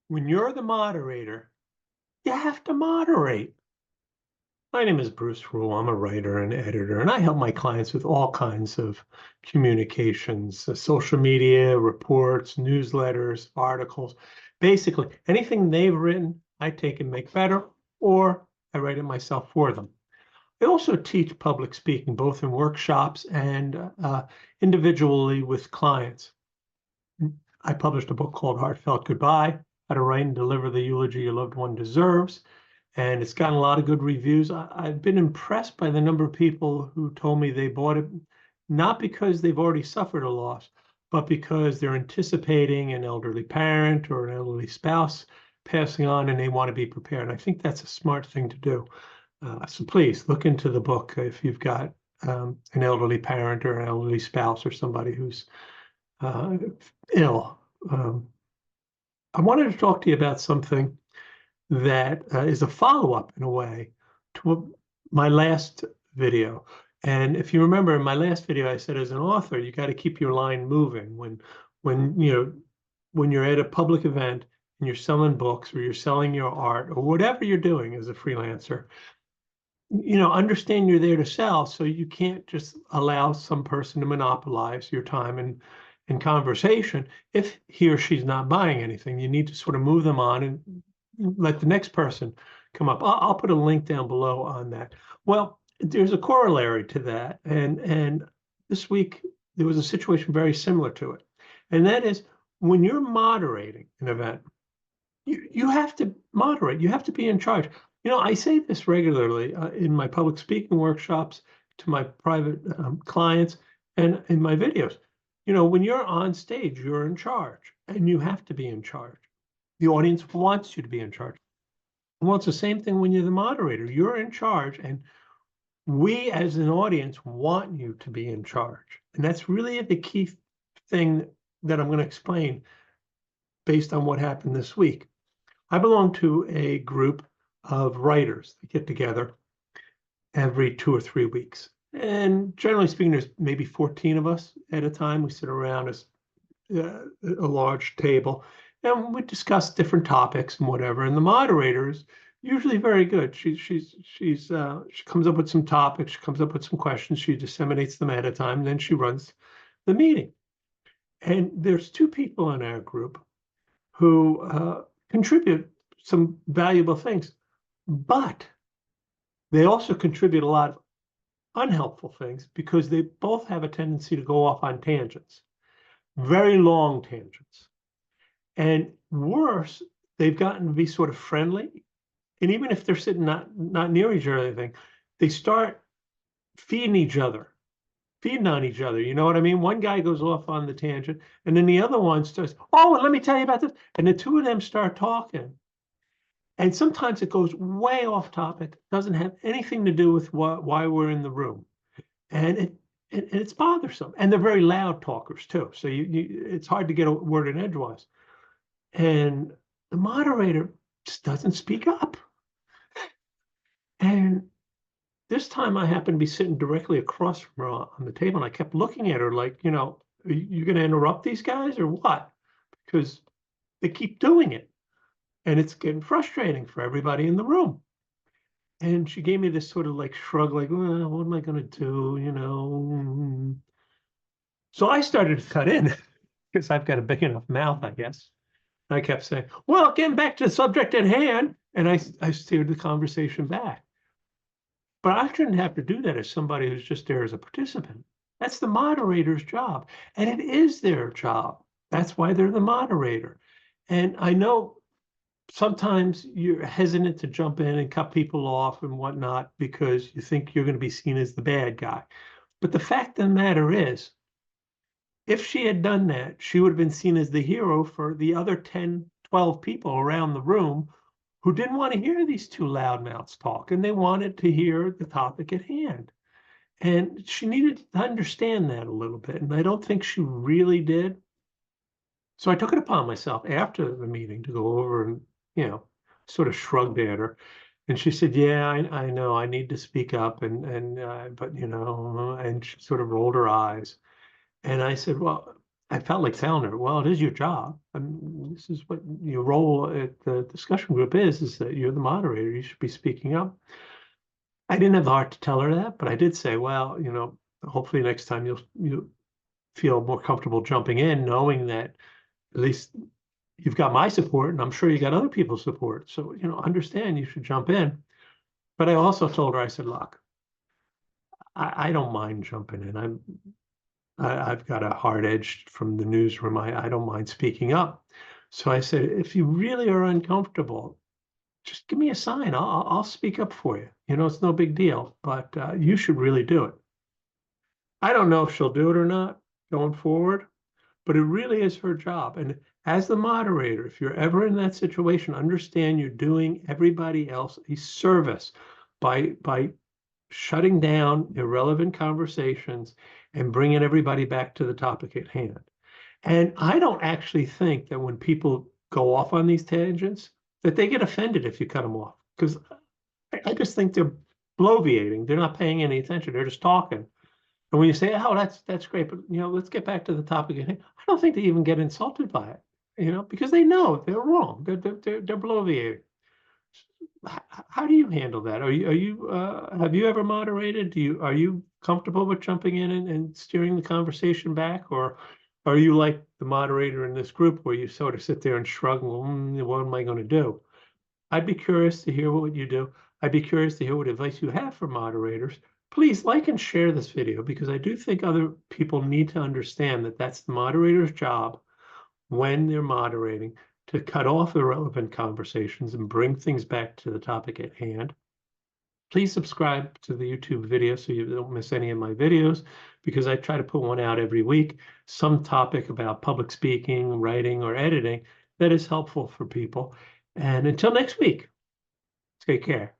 When you're the moderator, you have to moderate. My name is Bruce Rule. I'm a writer and editor, and I help my clients with all kinds of communications, social media, reports, newsletters, articles. Basically, anything they've written, I take and make better, or I write it myself for them. I also teach public speaking, both in workshops and individually with clients. I published a book called Heartfelt Goodbye, How to Write and Deliver the Eulogy Your Loved One Deserves. And it's gotten a lot of good reviews. I've been impressed by the number of people who told me they bought it, not because they've already suffered a loss, but because they're anticipating an elderly parent or an elderly spouse passing on and they want to be prepared. I think that's a smart thing to do. So please look into the book if you've got an elderly parent or an elderly spouse or somebody who's ill. I wanted to talk to you about something that is a follow-up in a way to my last video. And if you remember in my last video, I said as an author, you got to keep your line moving when you're at a public event and you're selling books or you're selling your art or whatever you're doing as a freelancer. Understand you're there to sell, so you can't just allow some person to monopolize your time and conversation if he or she's not buying anything. You need to sort of move them on and let the next person come up. I'll put a link down below on that. Well, there's a corollary to that, and this week there was a situation very similar to it, and that is when you're moderating an event, you have to moderate. You have to be in charge. I say this regularly in my public speaking workshops, to my private clients, and in my videos. When you're on stage, you're in charge, and you have to be in charge. The audience wants you to be in charge. Well, it's the same thing when you're the moderator. You're in charge, and we as an audience want you to be in charge. And that's really the key thing that I'm going to explain based on what happened this week. I belong to a group of writers that get together every 2 or 3 weeks. And generally speaking, there's maybe 14 of us at a time. We sit around a large table and we discuss different topics and whatever. And the moderator is usually very good. She comes up with some topics, she comes up with some questions, she disseminates them at a time, and then she runs the meeting. And there's 2 people in our group who contribute some valuable things, but they also contribute a lot of unhelpful things because they both have a tendency to go off on tangents, very long tangents. And worse, they've gotten to be sort of friendly. And even if they're sitting not near each other or anything, they start feeding on each other. You know what I mean? One guy goes off on the tangent, and then the other one starts, oh, and let me tell you about this. And the 2 of them start talking. And sometimes it goes way off topic, doesn't have anything to do with why we're in the room. And it's bothersome. And they're very loud talkers too. So it's hard to get a word in edgewise. And the moderator just doesn't speak up. And this time I happened to be sitting directly across from her on the table, and I kept looking at her like, are you going to interrupt these guys or what? Because they keep doing it. And it's getting frustrating for everybody in the room. And she gave me this sort of like shrug, like, well, what am I going to do? So I started to cut in because I've got a big enough mouth, I guess. I kept saying, well, getting back to the subject at hand. And I steered the conversation back. But I shouldn't have to do that as somebody who's just there as a participant. That's the moderator's job. And it is their job. That's why they're the moderator. And I know sometimes you're hesitant to jump in and cut people off and whatnot because you think you're going to be seen as the bad guy. But the fact of the matter is, if she had done that, she would have been seen as the hero for the other 10, 12 people around the room who didn't want to hear these 2 loudmouths talk, and they wanted to hear the topic at hand. And she needed to understand that a little bit, and I don't think she really did. So I took it upon myself after the meeting to go over and, sort of shrugged at her. And she said, yeah, I know I need to speak up. But, and she sort of rolled her eyes. And I said, well, I felt like telling her, well, it is your job. I mean, this is what your role at the discussion group is that you're the moderator. You should be speaking up. I didn't have the heart to tell her that, but I did say, well, hopefully next time you'll feel more comfortable jumping in, knowing that at least you've got my support, and I'm sure you got other people's support. So, understand you should jump in. But I also told her, I said, look, I don't mind jumping in. I've got a hard edge from the newsroom. I don't mind speaking up. So I said, if you really are uncomfortable, just give me a sign. I'll speak up for you. It's no big deal, but you should really do it. I don't know if she'll do it or not going forward, but it really is her job. And as the moderator, if you're ever in that situation, understand you're doing everybody else a service by shutting down irrelevant conversations and bringing everybody back to the topic at hand. And I don't actually think that when people go off on these tangents, that they get offended if you cut them off. Because I just think they're bloviating. They're not paying any attention. They're just talking. And when you say, "Oh, that's great," but let's get back to the topic at hand. I don't think they even get insulted by it, because they know they're wrong. They're bloviating. How do you handle that? Have you ever moderated? Are you comfortable with jumping in and steering the conversation back, or are you like the moderator in this group where you sort of sit there and shrug, well, what am I going to do? I'd be curious to hear what you do. I'd be curious to hear what advice you have for moderators. Please like and share this video, because I do think other people need to understand that that's the moderator's job when they're moderating, to cut off irrelevant conversations and bring things back to the topic at hand. Please subscribe to the YouTube video so you don't miss any of my videos, because I try to put one out every week, some topic about public speaking, writing, or editing that is helpful for people. And until next week, take care.